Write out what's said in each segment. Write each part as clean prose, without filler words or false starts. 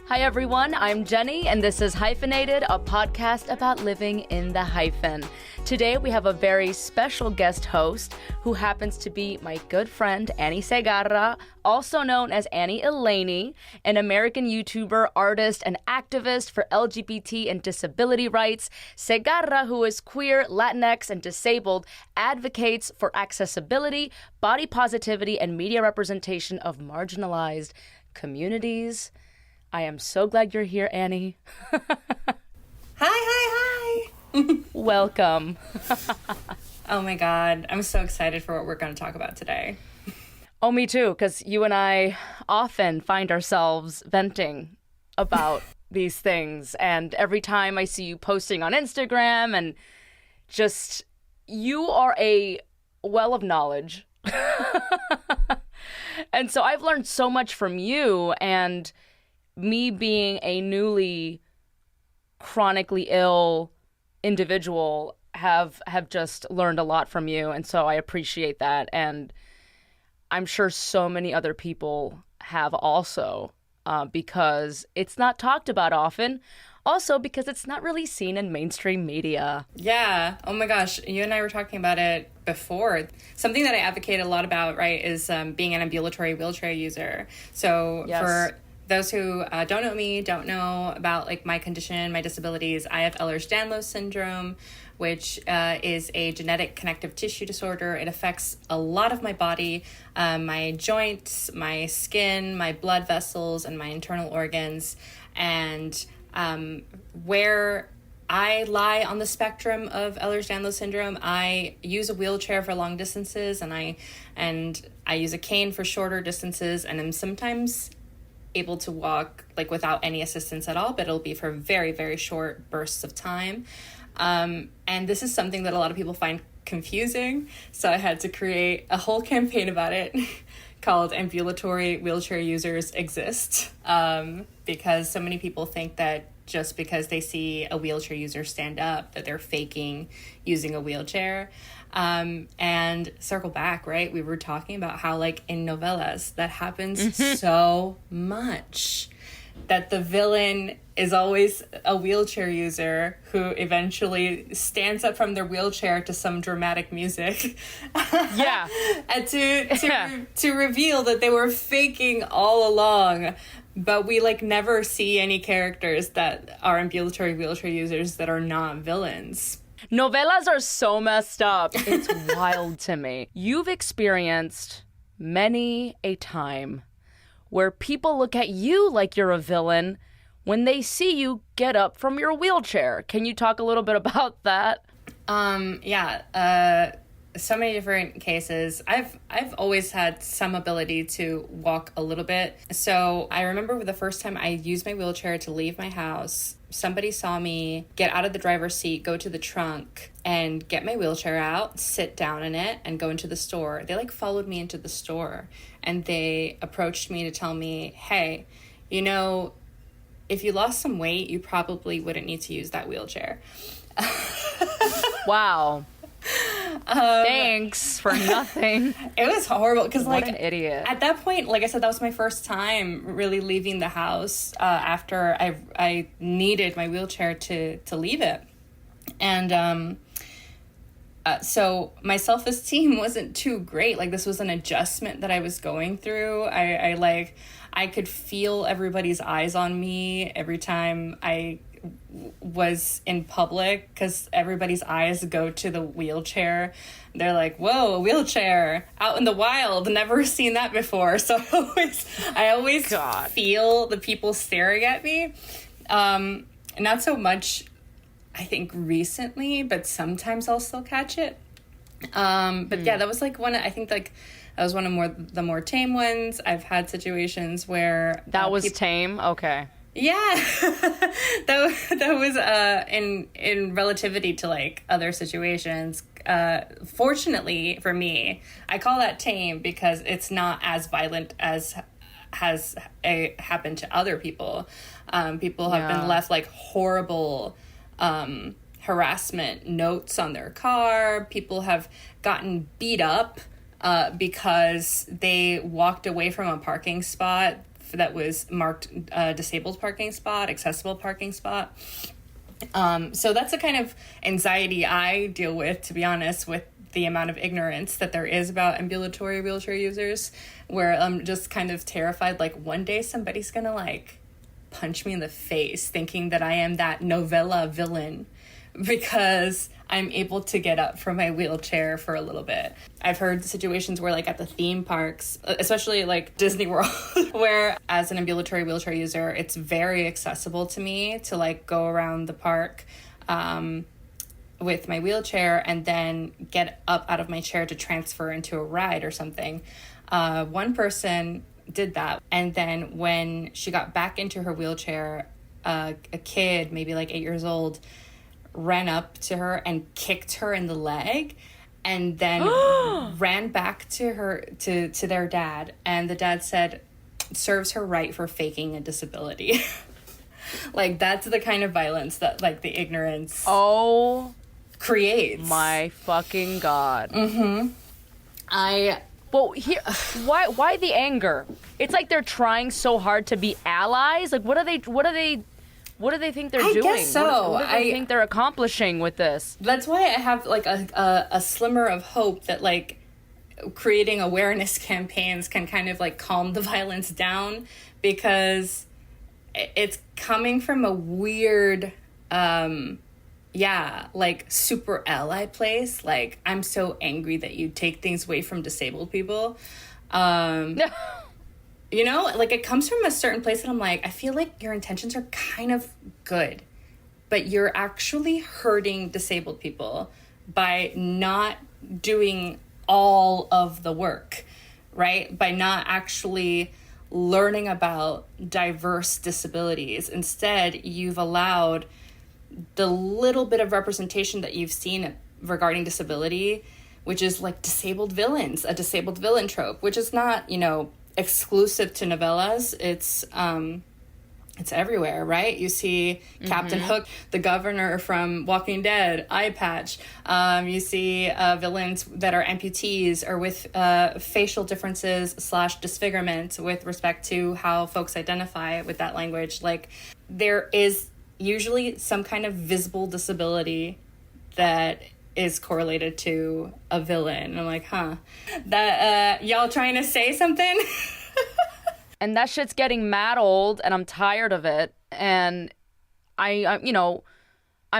Hi everyone, I'm Jenny and this is Hyphenated, a podcast about living in the hyphen. Today we have a very special guest host who happens to be my good friend Annie Segarra, also known as Annie Elaney, an American YouTuber, artist, and activist for LGBT and disability rights. Segarra, who is queer, Latinx, and disabled, advocates for accessibility, body positivity, and media representation of marginalized communities. I am so glad you're here, Annie. Hi. Welcome. Oh my God. I'm so excited for what we're going to talk about today. Oh, me too, because you and I often find ourselves venting about these things. And every time I see you posting on Instagram and just, you are a well of knowledge. And so I've learned so much from you, and me being a newly chronically ill individual have just learned a lot from you, and so I appreciate that, and I'm sure so many other people have also, because it's not talked about often, also because it's not really seen in mainstream media. Yeah. Oh my gosh. You and I were talking about it before. Something that I advocate a lot about, right, is being an ambulatory wheelchair user. So Yes. For those who don't know me, don't know about like my condition, my disabilities, I have Ehlers-Danlos syndrome, which is a genetic connective tissue disorder. It affects a lot of my body, my joints, my skin, my blood vessels, and my internal organs. And where I lie on the spectrum of Ehlers-Danlos syndrome, I use a wheelchair for long distances, and I use a cane for shorter distances, and I'm sometimes able to walk like without any assistance at all, but it'll be for very, very short bursts of time. And this is something that a lot of people find confusing. So I had to create a whole campaign about it called Ambulatory Wheelchair Users Exist, because so many people think that just because they see a wheelchair user stand up, that they're faking using a wheelchair. And circle back, right? We were talking about how like in novellas that happens so much, that the villain is always a wheelchair user who eventually stands up from their wheelchair to some dramatic music. Yeah. And to reveal that they were faking all along. But we like never see any characters that are ambulatory wheelchair users that are not villains. Novellas are so messed up. It's wild to me. You've experienced many a time where people look at you like you're a villain when they see you get up from your wheelchair. Can you talk a little bit about that? So many different cases. I've always had some ability to walk a little bit. So I remember the first time I used my wheelchair to leave my house, somebody saw me get out of the driver's seat, go to the trunk, and get my wheelchair out, sit down in it, and go into the store. They like followed me into the store, and they approached me to tell me, hey, you know, if you lost some weight, you probably wouldn't need to use that wheelchair. Wow. Thanks for nothing. It was horrible because like an idiot. At that point, like I said, that was my first time really leaving the house after I needed my wheelchair to leave it. And so my self-esteem wasn't too great. Like this was an adjustment that I was going through. I could feel everybody's eyes on me every time I was in public, because everybody's eyes go to the wheelchair. They're like, whoa, a wheelchair out in the wild, never seen that before. So I always God. feel the people staring at me. Not so much, I think, recently, but sometimes I'll still catch it. But yeah, that was like that was one of the more tame ones. I've had situations where that was tame. Okay. Yeah, that was in relativity to like other situations. Fortunately for me, I call that tame because it's not as violent as has happened to other people. People have been left like horrible harassment notes on their car. People have gotten beat up because they walked away from a parking spot that was marked disabled parking spot, accessible parking spot. So that's the kind of anxiety I deal with, to be honest, with the amount of ignorance that there is about ambulatory wheelchair users, where I'm just kind of terrified, like one day somebody's gonna like punch me in the face thinking that I am that novella villain because I'm able to get up from my wheelchair for a little bit. I've heard situations where like at the theme parks, especially like Disney World, where as an ambulatory wheelchair user, it's very accessible to me to like go around the park with my wheelchair and then get up out of my chair to transfer into a ride or something. One person did that, and then when she got back into her wheelchair, a kid, maybe like 8 years old, ran up to her and kicked her in the leg, and then ran back to her to their dad, and the dad said, serves her right for faking a disability. Like, that's the kind of violence that like the ignorance creates. My fucking God. I Well, here, why the anger? It's like they're trying so hard to be allies. Like, what do they think they're doing? guess so. What do they think they're accomplishing with this? That's why I have like a slimmer of hope that like creating awareness campaigns can kind of like calm the violence down, because it's coming from a weird like super ally place. Like, I'm so angry that you take things away from disabled people. You know, like it comes from a certain place that I'm like, I feel like your intentions are kind of good, but you're actually hurting disabled people by not doing all of the work, right? By not actually learning about diverse disabilities. Instead, you've allowed the little bit of representation that you've seen regarding disability, which is like disabled villains, a disabled villain trope, which is not, you know, exclusive to novellas. It's everywhere, right? You see Captain Hook, the governor from Walking Dead, eye patch. You see villains that are amputees or with facial differences / disfigurement with respect to how folks identify with that language. Like, there is usually some kind of visible disability that is correlated to a villain. And I'm like, that y'all trying to say something? And that shit's getting mad old, and I'm tired of it. And I'm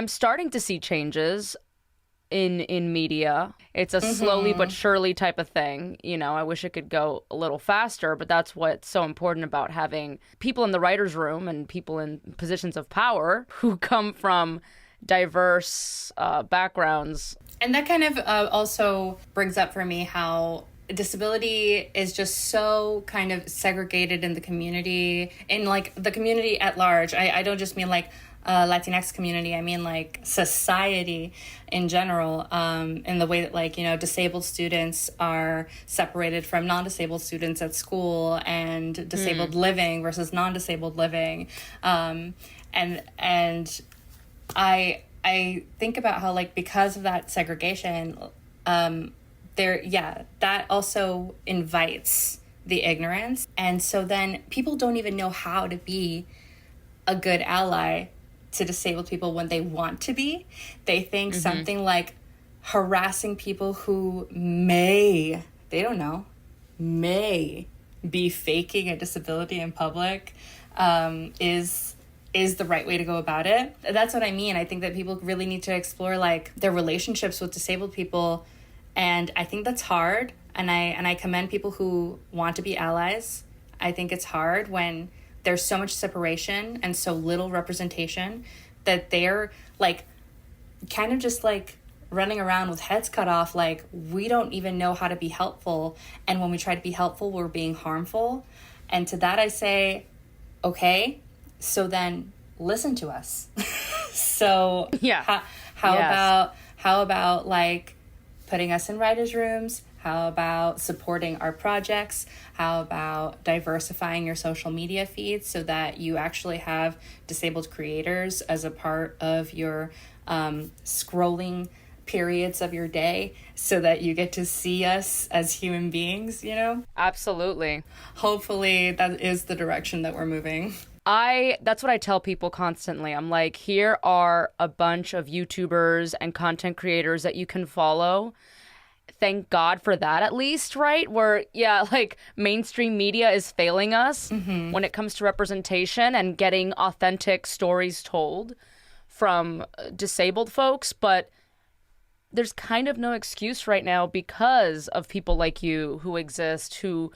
starting to see changes in media. It's a slowly but surely type of thing. You know, I wish it could go a little faster, but that's what's so important about having people in the writer's room and people in positions of power who come from diverse backgrounds. And that kind of also brings up for me how disability is just so kind of segregated in the community, in like the community at large. I don't just mean like Latinx community, I mean like society in general, in the way that like, you know, disabled students are separated from non-disabled students at school, and disabled living versus non-disabled living. And I think about how, like, because of that segregation, that also invites the ignorance. And so then people don't even know how to be a good ally to disabled people when they want to be. They think something like harassing people who may be faking a disability in public is the right way to go about it. That's what I mean. I think that people really need to explore like their relationships with disabled people. And I think that's hard. And I commend people who want to be allies. I think it's hard when there's so much separation and so little representation that they're like kind of just like running around with heads cut off. Like, we don't even know how to be helpful. And when we try to be helpful, we're being harmful. And to that I say, okay, so then listen to us. So yeah, how about like putting us in writers' rooms? How about supporting our projects? How about diversifying your social media feeds so that you actually have disabled creators as a part of your scrolling periods of your day so that you get to see us as human beings, you know? Absolutely. Hopefully that is the direction that we're moving. That's what I tell people constantly. I'm like, here are a bunch of YouTubers and content creators that you can follow. Thank God for that, at least, right? Where, yeah, like mainstream media is failing us when it comes to representation and getting authentic stories told from disabled folks. But there's kind of no excuse right now because of people like you who exist, who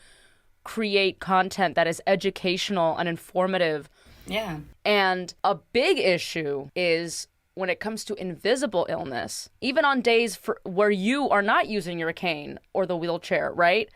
create content that is educational and informative. Yeah. And a big issue is when it comes to invisible illness, even on days where you are not using your cane or the wheelchair, right?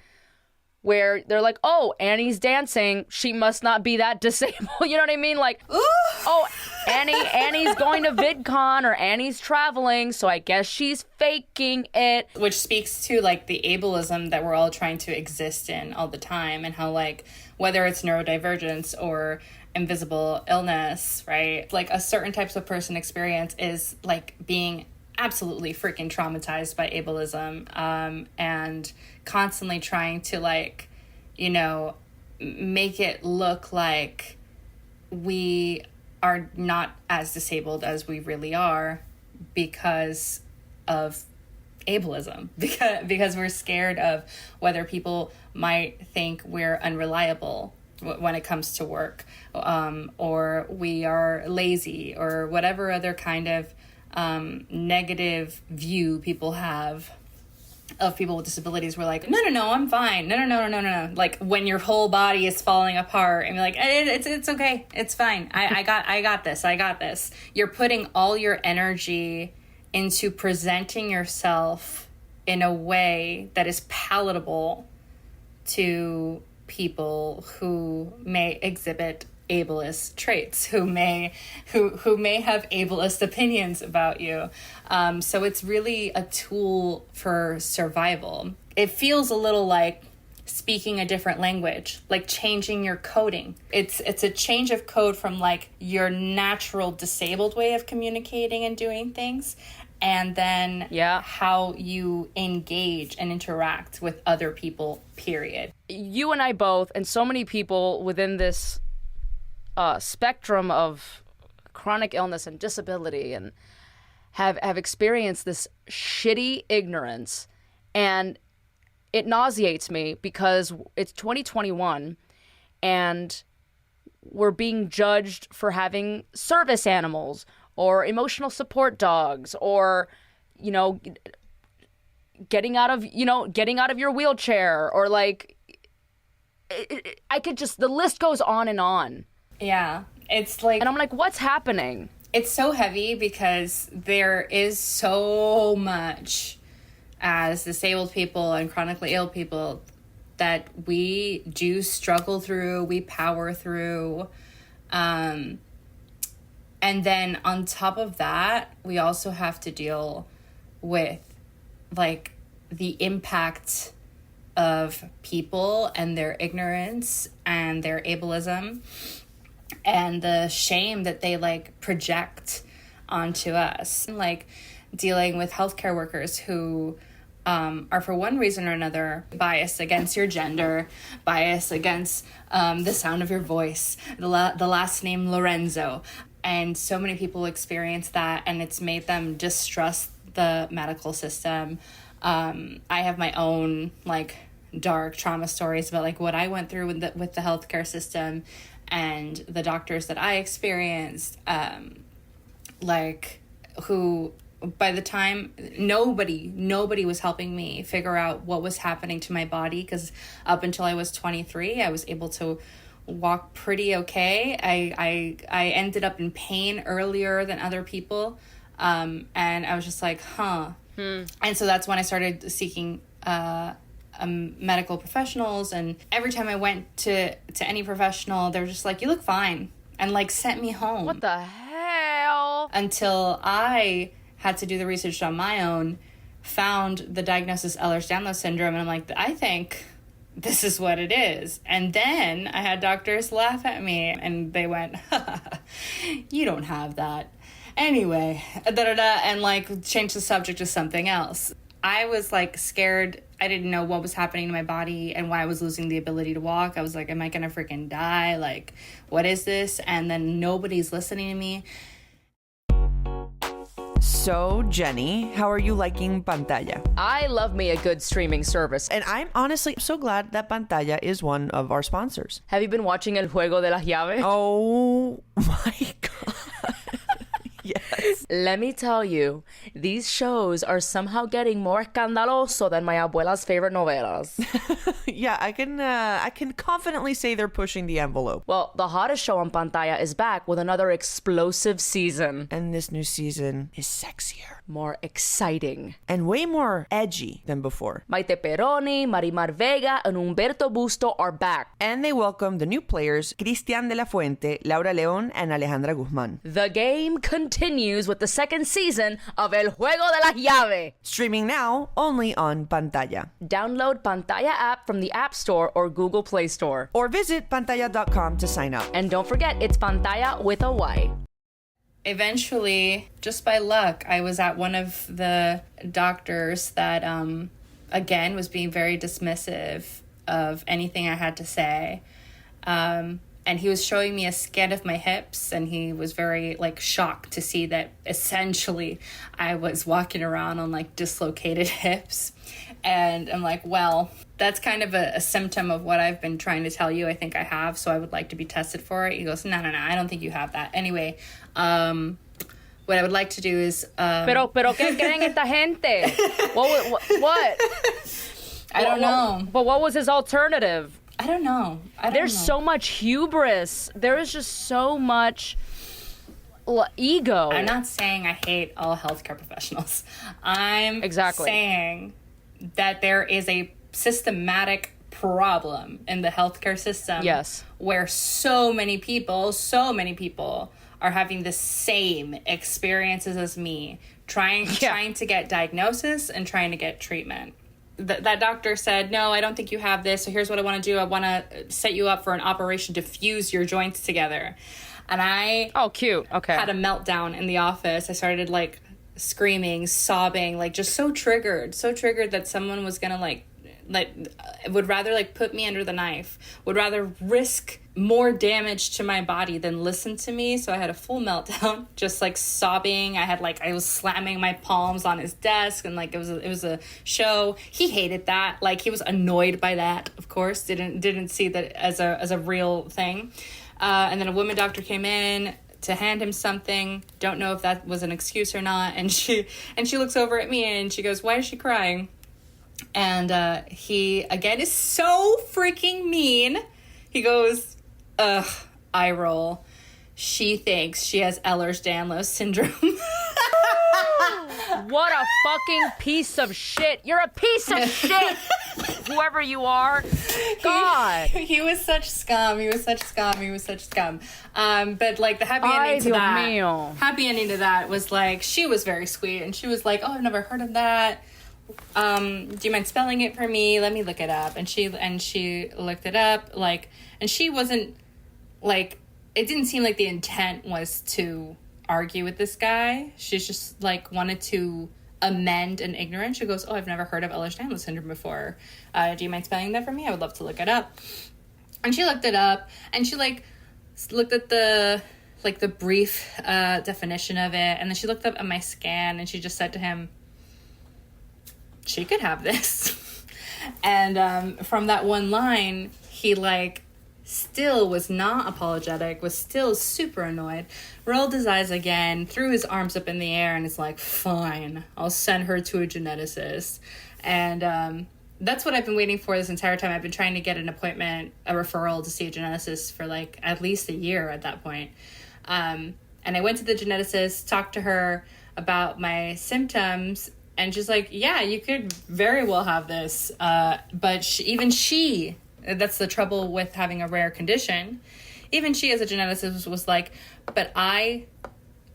Where they're like, oh, Annie's dancing. She must not be that disabled. You know what I mean? Like, oh, Annie's going to VidCon or Annie's traveling, so I guess she's faking it. Which speaks to like the ableism that we're all trying to exist in all the time, and how like whether it's neurodivergence or invisible illness, right? Like a certain types of person experience is like being absolutely freaking traumatized by ableism, and constantly trying to like, you know, make it look like we are not as disabled as we really are because of ableism, because we're scared of whether people might think we're unreliable when it comes to work, or we are lazy, or whatever other kind of negative view people have of people with disabilities. We're like, no, I'm fine. No. Like when your whole body is falling apart and you're like, it's okay. It's fine. I got this. You're putting all your energy into presenting yourself in a way that is palatable to people who may exhibit ableist traits, who may have ableist opinions about you. So it's really a tool for survival. It feels a little like speaking a different language, like changing your coding. It's a change of code from like your natural disabled way of communicating and doing things, and then how you engage and interact with other people, period. You and I both, and so many people within this spectrum of chronic illness and disability, and have experienced this shitty ignorance, and it nauseates me because it's 2021 and we're being judged for having service animals or emotional support dogs, or, you know, getting out of your wheelchair, or like, I could just, the list goes on and on. Yeah, it's like... And I'm like, what's happening? It's so heavy because there is so much as disabled people and chronically ill people that we do struggle through, we power through. And then on top of that, we also have to deal with like the impact of people and their ignorance and their ableism, and the shame that they like project onto us. Like dealing with healthcare workers who are for one reason or another biased against your gender, biased against the sound of your voice, the last name Lorenzo. And so many people experience that, and it's made them distrust the medical system. I have my own like dark trauma stories about like what I went through with the healthcare system and the doctors that I experienced, like who by the time nobody was helping me figure out what was happening to my body, because up until I was 23, I was able to walk pretty okay. I ended up in pain earlier than other people, and I was just like, and so that's when I started seeking medical professionals. And every time I went to any professional, they were just like, you look fine, and like sent me home. What the hell? Until I had to do the research on my own, found the diagnosis Ehlers-Danlos syndrome, and I'm like, I think this is what it is. And then I had doctors laugh at me, and they went, you don't have that. Anyway, and like change the subject to something else. I was like scared. I didn't know what was happening to my body and why I was losing the ability to walk. I was like, am I gonna freaking die? Like, what is this? And then nobody's listening to me. So, Jenny, how are you liking Pantaya? I love me a good streaming service. And I'm honestly so glad that Pantaya is one of our sponsors. Have you been watching El Juego de las Llaves? Oh my God. Yes. Let me tell you, these shows are somehow getting more escandaloso than my abuela's favorite novelas. Yeah, I can confidently say they're pushing the envelope. Well, the hottest show on Pantaya is back with another explosive season. And this new season is sexier. More exciting. And way more edgy than before. Maite Peroni, Marimar Vega, and Humberto Busto are back. And they welcome the new players, Cristian de la Fuente, Laura León, and Alejandra Guzman. The game continues with the second season of El Juego de las Llaves. Streaming now only on Pantaya. Download Pantaya app from the App Store or Google Play Store. Or visit pantaya.com to sign up. And don't forget, it's Pantaya with a Y. Eventually, just by luck, I was at one of the doctors that, again, was being very dismissive of anything I had to say. And he was showing me a scan of my hips, and he was very, like, shocked to see that essentially I was walking around on, like, dislocated hips. And I'm like, well, that's kind of a symptom of what I've been trying to tell you I think I have, so I would like to be tested for it. He goes, no, I don't think you have that. Anyway, what I would like to do is... Pero ¿qué creen esta gente? What? I don't know. But what was his alternative? I don't know. There's so much hubris. There is just so much ego. I'm not saying I hate all healthcare professionals. I'm saying that there is a systematic problem in the healthcare system. Yes. Where so many people are having the same experiences as me, trying to get diagnosis and trying to get treatment. That doctor said, no, I don't think you have this. So here's what I want to do. I want to set you up for an operation to fuse your joints together. And I cute. Okay. had a meltdown in the office. I started like screaming, sobbing, like just so triggered that someone was going to would rather like put me under the knife, would rather risk more damage to my body than listen to me. So I had a full meltdown, just like sobbing. I was slamming my palms on his desk, and like it was a show. He hated that. Like he was annoyed by that, of course. Didn't see that as a real thing. And then a woman doctor came in to hand him something. Don't know if that was an excuse or not. And she looks over at me and she goes, "Why is she crying?" And he, again, is so freaking mean. He goes, ugh, eye roll. She thinks she has Ehlers-Danlos syndrome. What a fucking piece of shit. You're a piece of shit. Whoever you are. God. He was such scum. But like the happy ending to that was like, she was very sweet. And she was like, oh, I've never heard of that. Do you mind spelling it for me? Let me look it up. And she looked it up, like, and she wasn't like, it didn't seem like the intent was to argue with this guy. She's just like wanted to amend an ignorance. She goes, oh, I've never heard of Ehlers-Danlos syndrome before. Do you mind spelling that for me? I would love to look it up. And she looked it up, and she like looked at the brief definition of it, and then she looked up at my scan, and she just said to him, she could have this. And from that one line, he like still was not apologetic, was still super annoyed, rolled his eyes again, threw his arms up in the air, and it's like, fine, I'll send her to a geneticist. And that's what I've been waiting for this entire time. I've been trying to get an appointment, a referral to see a geneticist for like at least a year at that point. And I went to the geneticist, talked to her about my symptoms, and she's like, yeah, you could very well have this. But even she, that's the trouble with having a rare condition. Even she as a geneticist was like, but I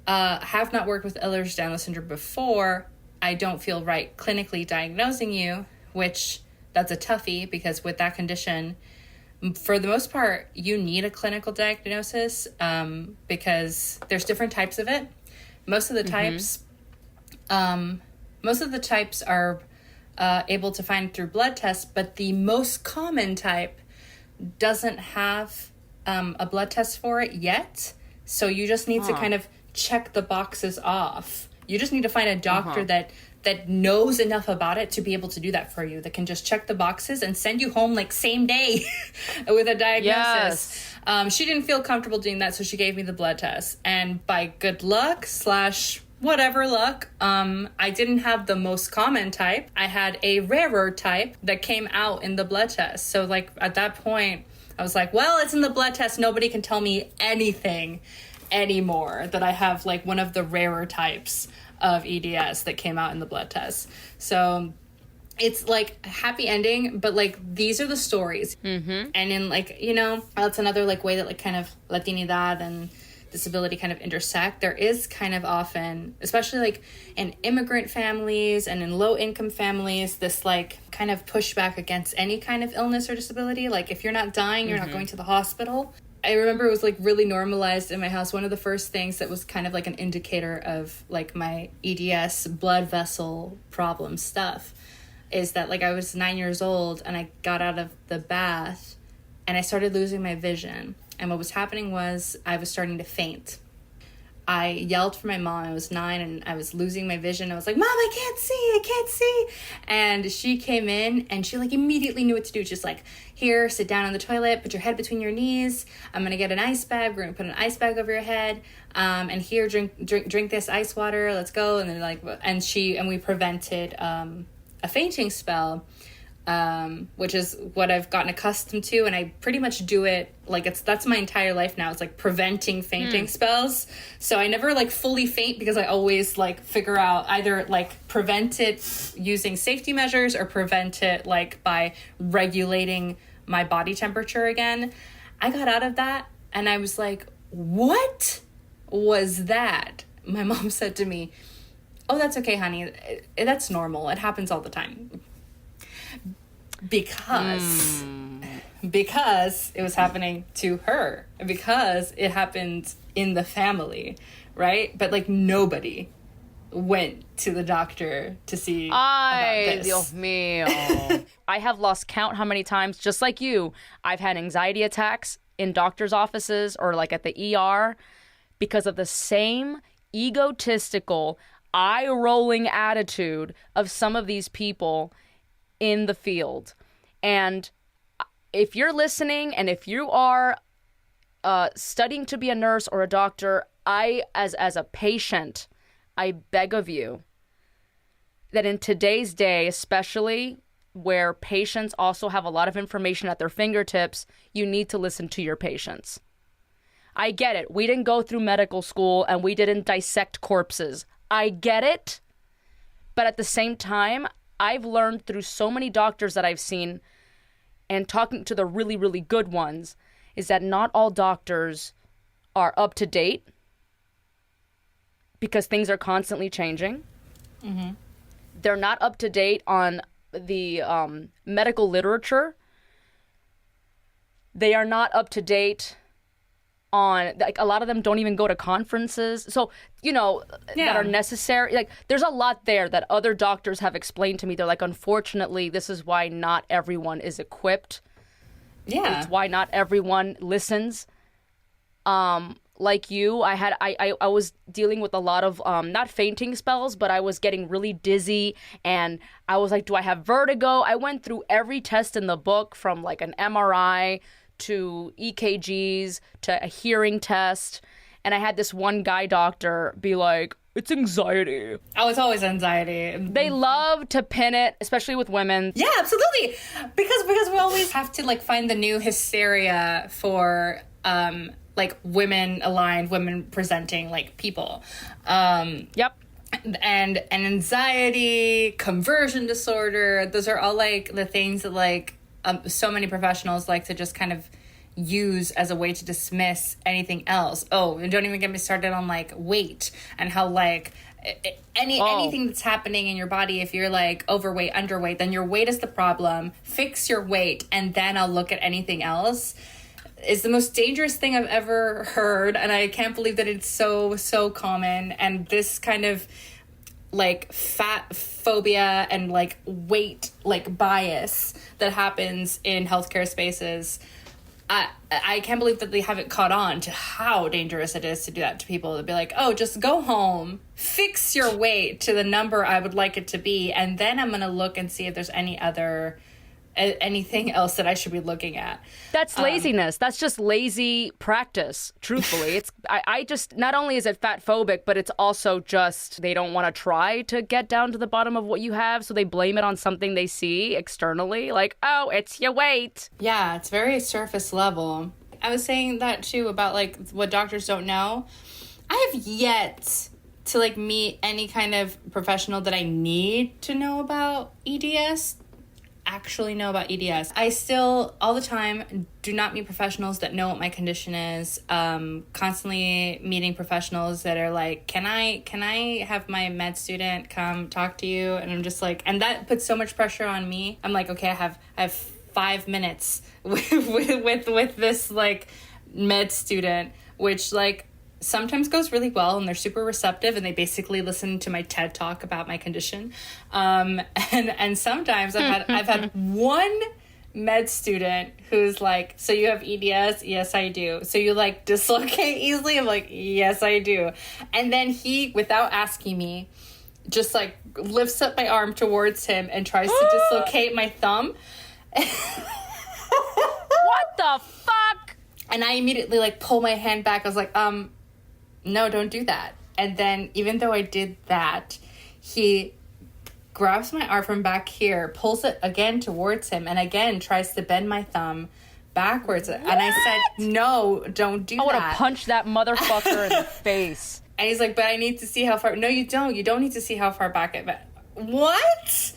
have not worked with Ehlers-Danlos syndrome before. I don't feel right clinically diagnosing you, which that's a toughie, because with that condition, for the most part, you need a clinical diagnosis because there's different types of it. Most of the types, are able to find through blood tests, but the most common type doesn't have a blood test for it yet. So you just need to kind of check the boxes off. You just need to find a doctor that knows enough about it to be able to do that for you, that can just check the boxes and send you home like same day with a diagnosis. Yes. She didn't feel comfortable doing that, so she gave me the blood test. And by good luck / whatever luck, I didn't have the most common type. I had a rarer type that came out in the blood test. So like at that point, I was like, well, it's in the blood test. Nobody can tell me anything anymore that I have like one of the rarer types of EDS that came out in the blood test. So it's like a happy ending, but like these are the stories. And in like, you know, that's another like way that like kind of Latinidad and disability kind of intersect. There is kind of often, especially like in immigrant families and in low income families, this like kind of pushback against any kind of illness or disability. Like if you're not dying, you're not going to the hospital. I remember it was like really normalized in my house. One of the first things that was kind of like an indicator of like my EDS blood vessel problem stuff is that like I was 9 years old and I got out of the bath and I started losing my vision. And what was happening was I was starting to faint. I yelled for my mom. I was 9 and I was losing my vision. I was like, Mom, I can't see. And she came in and she like immediately knew what to do. Just like, here, sit down on the toilet, put your head between your knees. I'm going to get an ice bag. We're going to put an ice bag over your head. And here, drink this ice water. Let's go. And then like, and we prevented a fainting spell. Which is what I've gotten accustomed to, and I pretty much do it like that's my entire life now. It's like preventing fainting spells. So I never like fully faint because I always like figure out either like prevent it using safety measures or prevent it like by regulating my body temperature again. I got out of that and I was like, what was that? My mom said to me, oh, that's okay, honey. That's normal. It happens all the time. Because it was happening to her, because it happened in the family, right? But like nobody went to the doctor to see about this. Dios mío. I have lost count how many times, just like you, I've had anxiety attacks in doctor's offices or like at the ER because of the same egotistical, eye-rolling attitude of some of these people in the field. And if you're listening and if you are studying to be a nurse or a doctor, I, as a patient, I beg of you that in today's day, especially where patients also have a lot of information at their fingertips, you need to listen to your patients. I get it. We didn't go through medical school and we didn't dissect corpses. I get it. But at the same time, I've learned through so many doctors that I've seen and talking to the really, really good ones is that not all doctors are up to date because things are constantly changing. Mm-hmm. They're not up to date on the medical literature. They are not up to date on, like, a lot of them don't even go to conferences. So, you know, that are necessary. Like, there's a lot there that other doctors have explained to me. They're like, unfortunately, this is why not everyone is equipped. Yeah. It's why not everyone listens. Like you, I was dealing with a lot of, not fainting spells, but I was getting really dizzy. And I was like, do I have vertigo? I went through every test in the book, from like an MRI to EKGs to a hearing test. And I had this one guy doctor be like, it's anxiety. Oh, it's always anxiety. They love to pin it, especially with women. Yeah, absolutely. Because we always have to like find the new hysteria for like women aligned, women presenting like people. Yep. And anxiety, conversion disorder, those are all like the things that like so many professionals like to just kind of use as a way to dismiss anything else. Oh, and don't even get me started on like weight and how like anything that's happening in your body, if you're like overweight, underweight, then your weight is the problem. Fix your weight and then I'll look at anything else. is the most dangerous thing I've ever heard, and I can't believe that it's so common. And this kind of like fat phobia and like weight like bias that happens in healthcare spaces, I can't believe that they haven't caught on to how dangerous it is to do that to people. To be like, oh, just go home, fix your weight to the number I would like it to be, and then I'm gonna look and see if there's anything else that I should be looking at. That's laziness. That's just lazy practice, truthfully. It's I just, not only is it fat phobic, but it's also just they don't want to try to get down to the bottom of what you have, so they blame it on something they see externally, like, oh, it's your weight. Yeah, it's very surface level. I was saying that too about like what doctors don't know. I have yet to like meet any kind of professional that I need to know about EDS actually know about EDS. I still, all the time, do not meet professionals that know what my condition is. Constantly meeting professionals that are like, can I have my med student come talk to you? And I'm just like, and that puts so much pressure on me. I'm like, okay, I have 5 minutes with this like med student, which like sometimes goes really well, and they're super receptive, and they basically listen to my TED talk about my condition. And sometimes I've had one med student who's like, so you have EDS? Yes, I do. So you like dislocate easily? I'm like, yes, I do. And then he, without asking me, just like lifts up my arm towards him and tries to dislocate my thumb. What the fuck? And I immediately like pull my hand back. I was like, no, don't do that. And then even though I did that, he grabs my arm from back here, pulls it again towards him, and again tries to bend my thumb backwards. What? And I said, no, don't do that. I would have punched that motherfucker in the face. And he's like, but I need to see how far. No, you don't. You don't need to see how far back it. What?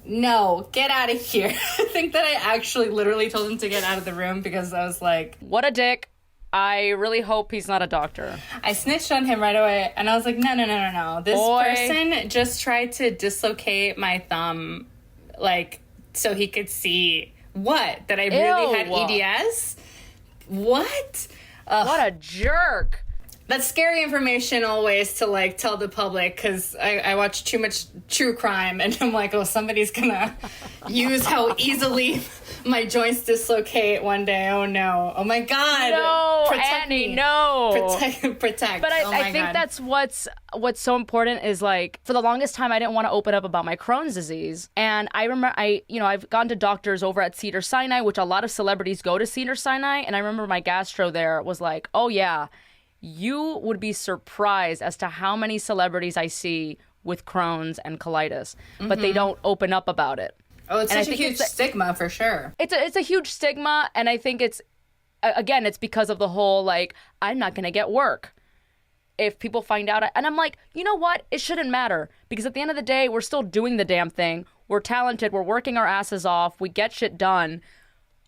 No, get out of here. I think that I actually literally told him to get out of the room because I was like, what a dick. I really hope he's not a doctor. I snitched on him right away, and I was like, no. This person just tried to dislocate my thumb, like, so he could see what? That I really had EDS? What? What a jerk. That's scary information always to, like, tell the public, because I watch too much true crime, and I'm like, oh, somebody's gonna use how easily my joints dislocate one day. Oh, no. Oh, my God. No, protect Annie, me. no. Protect. But I think that's what's so important is, like, for the longest time, I didn't want to open up about my Crohn's disease. And I remember, I've gone to doctors over at Cedars-Sinai, which a lot of celebrities go to Cedars-Sinai. And I remember my gastro there was like, oh, yeah. You would be surprised as to how many celebrities I see with Crohn's and colitis, but they don't open up about it. Oh, it's such a huge stigma for sure. It's a huge stigma, and I think it's because of the whole, like, I'm not going to get work if people find out. And I'm like, you know what? It shouldn't matter, because at the end of the day, we're still doing the damn thing. We're talented. We're working our asses off. We get shit done.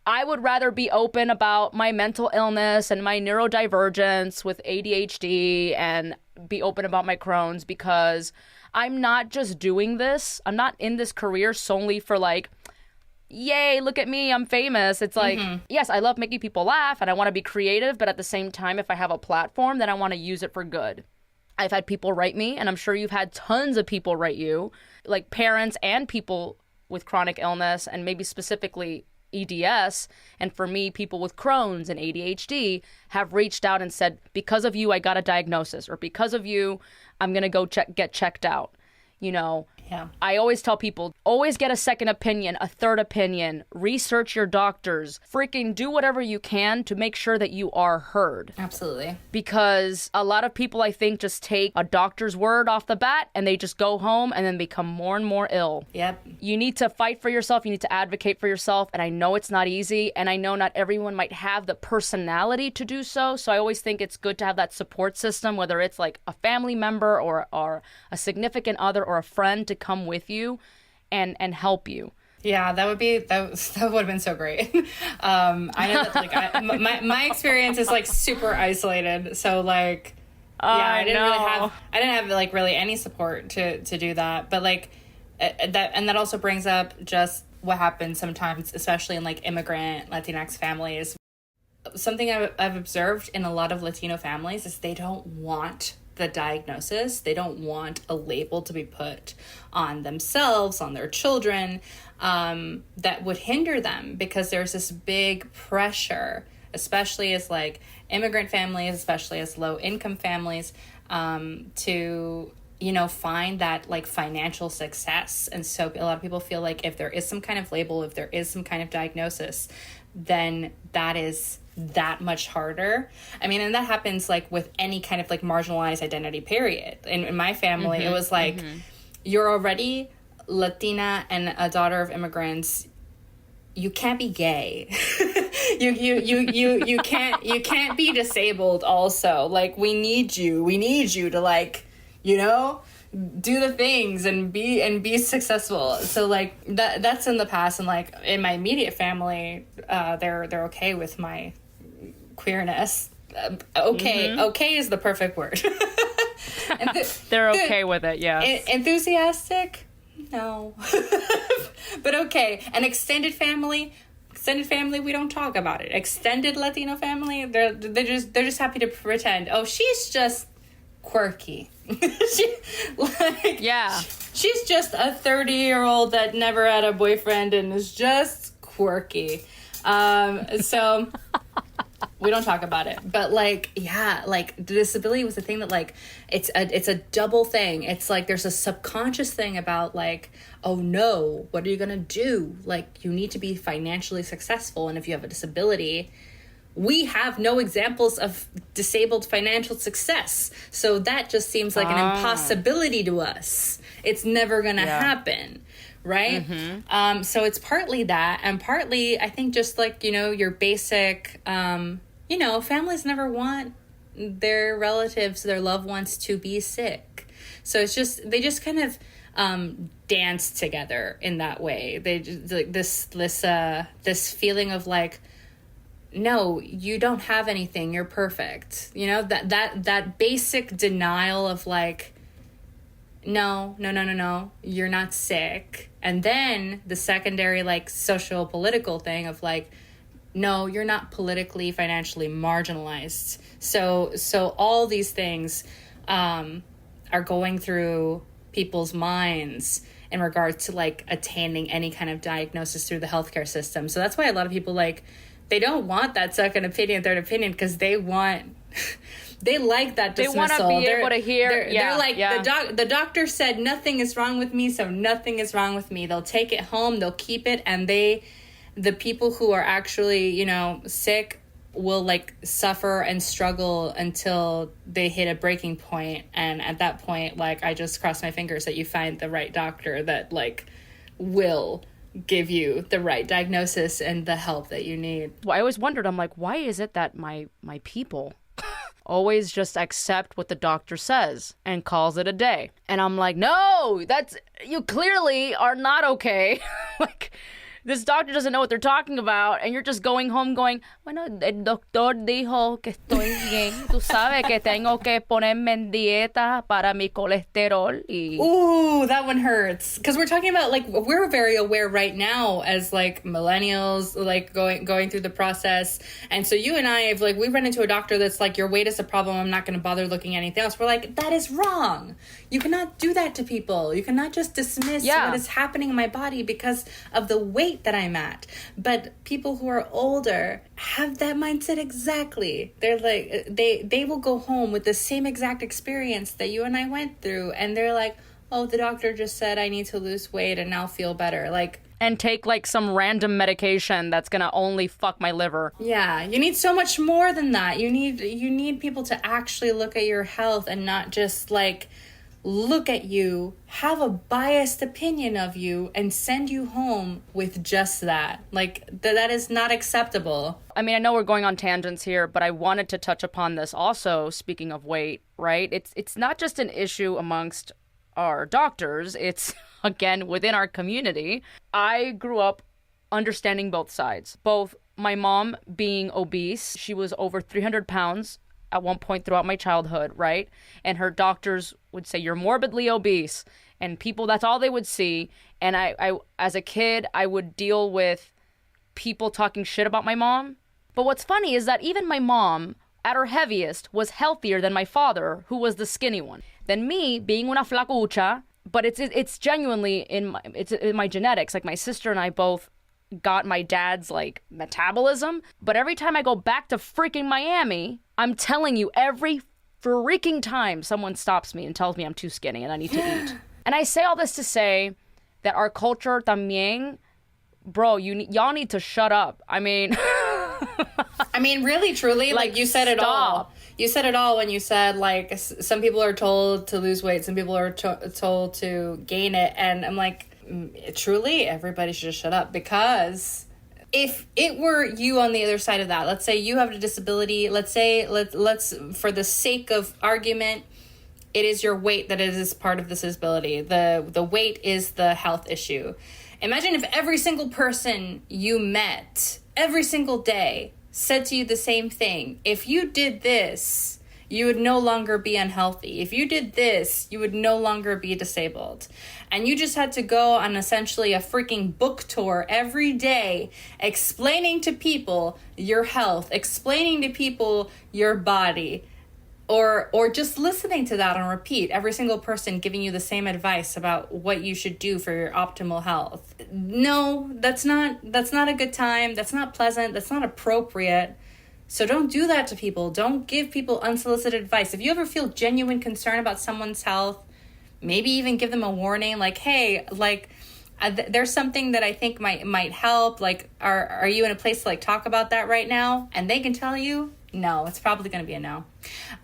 I would rather be open about my mental illness and my neurodivergence with ADHD and be open about my Crohn's, because I'm not just doing this. I'm not in this career solely for, like, yay, look at me, I'm famous. It's like, yes, I love making people laugh and I want to be creative, but at the same time, if I have a platform, then I want to use it for good. I've had people write me, and I'm sure you've had tons of people write you, like parents and people with chronic illness, and maybe specifically EDS, and for me, people with Crohn's and ADHD have reached out and said, because of you, I got a diagnosis, or because of you, I'm going to go get checked out. You know, yeah. I always tell people, always get a second opinion, a third opinion, research your doctors, freaking do whatever you can to make sure that you are heard. Absolutely. Because a lot of people, I think, just take a doctor's word off the bat and they just go home and then become more and more ill. Yep. You need to fight for yourself. You need to advocate for yourself. And I know it's not easy. And I know not everyone might have the personality to do so. So I always think it's good to have that support system, whether it's like a family member or a significant other or a friend to come with you and help you. Yeah, that would have been so great. I know that, like, my experience is like super isolated, so like, yeah, I didn't have like really any support to do that. But like that also brings up just what happens sometimes, especially in like immigrant Latinx families. something I've observed in a lot of Latino families is they don't want the diagnosis. They don't want a label to be put on themselves, on their children, that would hinder them, because there's this big pressure, especially as like immigrant families, especially as low income families, to, you know, find that like financial success. And so a lot of people feel like if there is some kind of label, if there is some kind of diagnosis, then that is that much harder. I mean, and that happens like with any kind of like marginalized identity, period. In my family, it was like, you're already Latina and a daughter of immigrants. You can't be gay. you can't be disabled also. Like, we need you to, like, you know, do the things and be successful. So like that's in the past, and like in my immediate family, they're okay with my queerness. Okay is the perfect word. They're okay with it, yeah. Enthusiastic? No. But okay. An extended family, we don't talk about it. Extended Latino family, they're just happy to pretend, oh, she's just quirky. She's just a 30-year-old that never had a boyfriend and is just quirky. So we don't talk about it. But like, yeah, like the disability was the thing that like it's a double thing. It's like there's a subconscious thing about like, oh no, what are you gonna do? Like, you need to be financially successful, and if you have a disability, we have no examples of disabled financial success. So that just seems like an impossibility to us. It's never going to happen, right? So it's partly that, and partly, I think, just like, you know, your basic, you know, families never want their relatives, their loved ones to be sick. So it's just, they just kind of dance together in that way. They just, like this feeling of like, no, you don't have anything, you're perfect. You know, that basic denial of like, no, you're not sick. And then the secondary like social political thing of like, no, you're not politically, financially marginalized. So all these things are going through people's minds in regards to like attaining any kind of diagnosis through the healthcare system. So that's why a lot of people like, they don't want that second opinion, third opinion, because they want, they like that dismissal. They want to be able to hear. They're like, the doctor said nothing is wrong with me, so nothing is wrong with me. They'll take it home, they'll keep it, and the people who are actually, you know, sick will like suffer and struggle until they hit a breaking point. And at that point, like, I just cross my fingers that you find the right doctor that like will give you the right diagnosis and the help that you need. Well, I always wondered, I'm like, why is it that my people always just accept what the doctor says and calls it a day? And I'm like, no, you clearly are not okay. Like, this doctor doesn't know what they're talking about, and you're just going home going, bueno, el doctor dijo que estoy bien. Tú sabes que tengo que ponerme en dieta para mi colesterol. Ooh, that one hurts. Because we're talking about, like, we're very aware right now as, like, millennials, like, going through the process. And so you and I have, like, we run into a doctor that's like, your weight is a problem, I'm not going to bother looking at anything else. We're like, that is wrong. You cannot do that to people. You cannot just dismiss what is happening in my body because of the weight that I'm at. But people who are older have that mindset exactly. They're like, they will go home with the same exact experience that you and I went through, and they're like, oh, the doctor just said I need to lose weight and now feel better. Like, and take like some random medication that's gonna only fuck my liver. Yeah, you need so much more than that. You need people to actually look at your health and not just like look at you, have a biased opinion of you, and send you home with just that. Like, that is not acceptable. I mean, I know we're going on tangents here, but I wanted to touch upon this also, speaking of weight, right? It's not just an issue amongst our doctors. It's, again, within our community. I grew up understanding both sides. Both my mom being obese, she was over 300 pounds at one point throughout my childhood, right? And her doctors would say, you're morbidly obese. And people, that's all they would see. And I as a kid, I would deal with people talking shit about my mom But what's funny is that even my mom, at her heaviest, was healthier than my father, who was the skinny one. Then me, being una flacucha, but it's genuinely in my genetics. Like, my sister and I both got my dad's, like, metabolism. But every time I go back to freaking Miami, I'm telling you, every freaking time someone stops me and tells me I'm too skinny and I need to eat. And I say all this to say that our culture también, bro, y'all need to shut up. I mean... I mean, really, truly, like you said it all. You said it all when you said, like, some people are told to lose weight, some people are told to gain it. And I'm like, truly, everybody should just shut up. Because if it were you on the other side of that, let's say you have a disability, let's for the sake of argument, it is your weight that is part of this disability. The weight is the health issue. Imagine if every single person you met every single day said to you the same thing. If you did this, you would no longer be unhealthy. If you did this, you would no longer be disabled. And you just had to go on essentially a freaking book tour every day, explaining to people your health, explaining to people your body, or just listening to that on repeat, every single person giving you the same advice about what you should do for your optimal health. No, that's not a good time. That's not pleasant. That's not appropriate. So don't do that to people. Don't give people unsolicited advice. If you ever feel genuine concern about someone's health, maybe even give them a warning, like, hey, like, there's something that I think might help. Like, are you in a place to, like, talk about that right now? And they can tell you, no, it's probably going to be a no.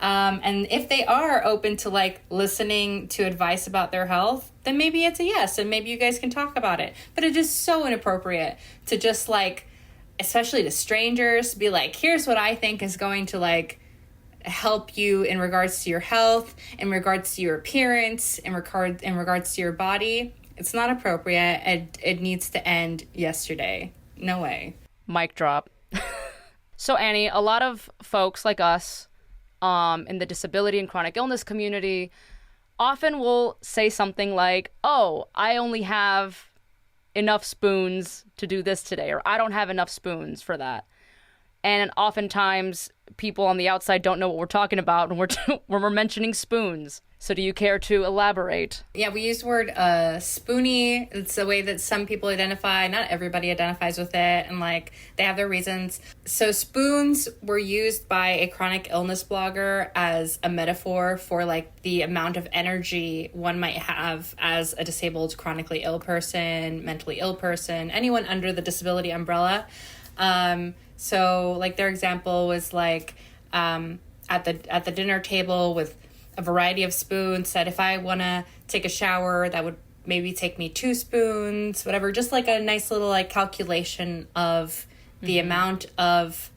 And if they are open to, like, listening to advice about their health, then maybe it's a yes, and maybe you guys can talk about it. But it is so inappropriate to just, like, especially to strangers, be like, here's what I think is going to, like, help you in regards to your health, in regards to your appearance, in regards to your body. It's not appropriate, and it needs to end yesterday. No way. Mic drop. So, Annie, a lot of folks like us in the disability and chronic illness community often will say something like, oh, I only have enough spoons to do this today, or I don't have enough spoons for that. And oftentimes people on the outside don't know what we're talking about when we're mentioning spoons. So do you care to elaborate? Yeah, we use the word spoonie. It's the way that some people identify. Not everybody identifies with it, and, like, they have their reasons. So spoons were used by a chronic illness blogger as a metaphor for, like, the amount of energy one might have as a disabled, chronically ill person, mentally ill person, anyone under the disability umbrella. So, like, their example was, like, at the dinner table with a variety of spoons, that if I want to take a shower, that would maybe take me 2 spoons, whatever. Just, like, a nice little, like, calculation of the amount of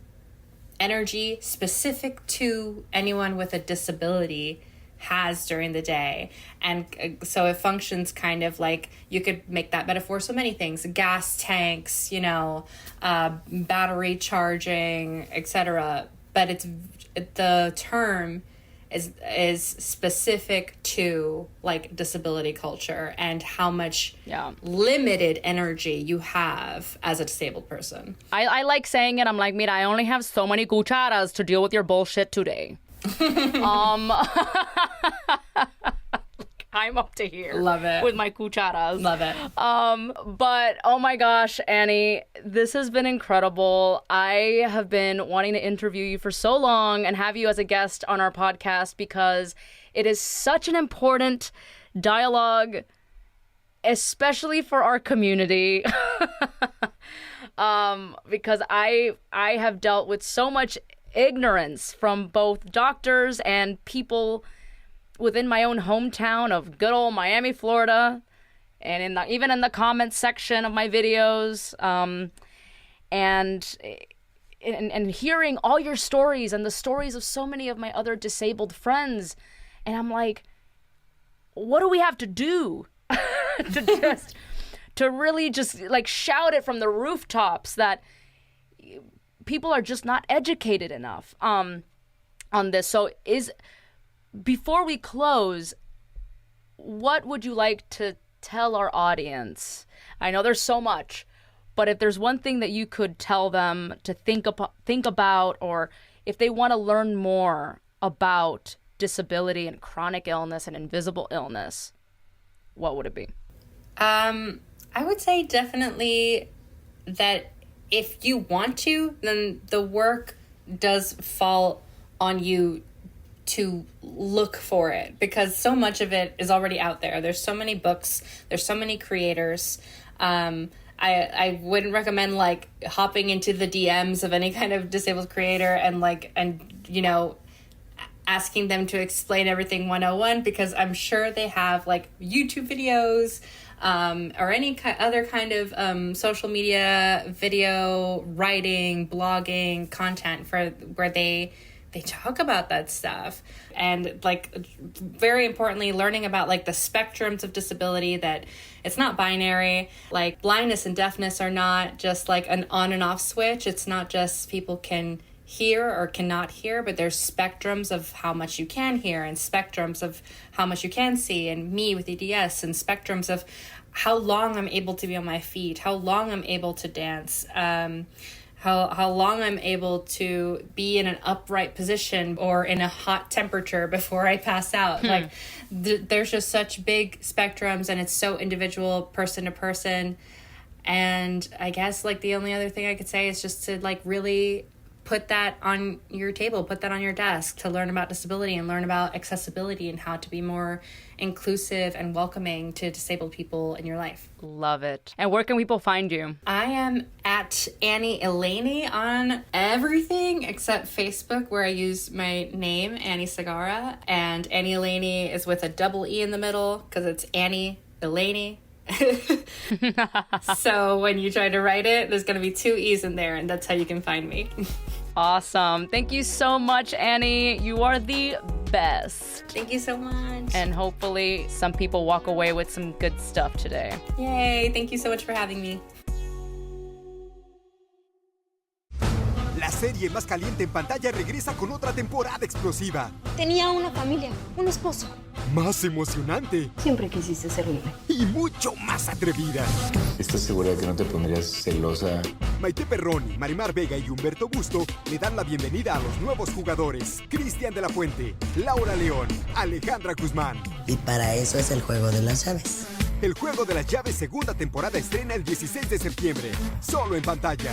energy specific to anyone with a disability has during the day. And so it functions kind of like, you could make that metaphor so many things: gas tanks, you know, battery charging, etc. But the term is specific to, like, disability culture and how much limited energy you have as a disabled person. I like saying it. I'm like, mira, I only have so many cucharas to deal with your bullshit today. I'm up to here. Love it. With my cucharas. Love it. But oh my gosh, Annie, this has been incredible. I have been wanting to interview you for so long and have you as a guest on our podcast, because it is such an important dialogue, especially for our community. Because I have dealt with so much ignorance from both doctors and people within my own hometown of good old Miami, Florida, and even in the comments section of my videos, and hearing all your stories and the stories of so many of my other disabled friends, and I'm like, what do we have to do to really just, like, shout it from the rooftops that people are just not educated enough on this? So before we close, what would you like to tell our audience? I know there's so much, But if there's one thing that you could tell them to think about, or if they want to learn more about disability and chronic illness and invisible illness, what would it be? I would say definitely that if you want to, then the work does fall on you to look for it, because so much of it is already out there. There's so many books, there's so many creators. I wouldn't recommend like hopping into the DMs of any kind of disabled creator and asking them to explain everything 101, because I'm sure they have like YouTube videos or any other kind of social media, video, writing, blogging content for where they talk about that stuff. And like, very importantly, learning about like the spectrums of disability, that it's not binary. Like blindness and deafness are not just like an on and off switch. It's not just people can hear or cannot hear, but there's spectrums of how much you can hear and spectrums of how much you can see, and me with EDS, and spectrums of how long I'm able to be on my feet, how long I'm able to dance, how long I'm able to be in an upright position or in a hot temperature before I pass out. Like there's just such big spectrums, and it's so individual, person to person. And I guess like the only other thing I could say is just to like really put that on your table, put that on your desk, to learn about disability and learn about accessibility and how to be more inclusive and welcoming to disabled people in your life. Love it. And where can people find you? I am at Annie Elaney on everything except Facebook, where I use my name, Annie Segarra. And Annie Elaney is with a double E in the middle because it's Annie Elaney. So when you try to write it, there's going to be 2 E's in there, and that's how you can find me. Awesome. Thank you so much, Annie. You are the best. Thank you so much. And hopefully some people walk away with some good stuff today. Yay. Thank you so much for having me. La serie más caliente en pantalla regresa con otra temporada explosiva. Tenía una familia, un esposo. Más emocionante. Siempre quisiste ser libre. Y mucho más atrevida. ¿Estás segura de que no te pondrías celosa? Maite Perroni, Marimar Vega y Humberto Busto le dan la bienvenida a los nuevos jugadores. Cristian de la Fuente, Laura León, Alejandra Guzmán. Y para eso es el juego de las llaves. El Juego de las Llaves segunda temporada estrena el 16 de septiembre. Solo en pantalla.